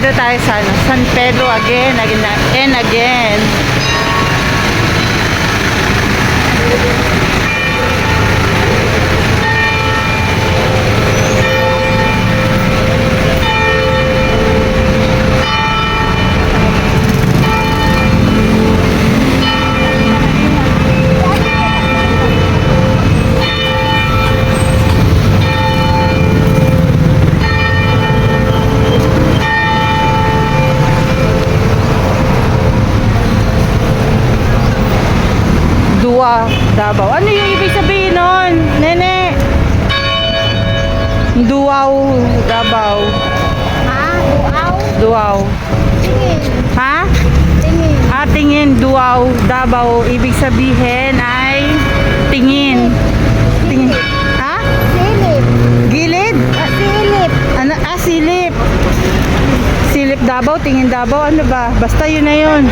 Dito tayo sa ano, San Pedro again and again. Dua, Davao. Ano yung ibig sabihin nun, Nene? Duaw, Davao. Ha? Duaw? Duaw. Tingin. Ha? Tingin. Tingin, Duaw, Davao. Ibig sabihin ay tingin. Tingin. Ha? Silip. Gilid? Silip. Ano? Silip. Silip Davao, tingin Davao. Ano ba? Basta yun na yun.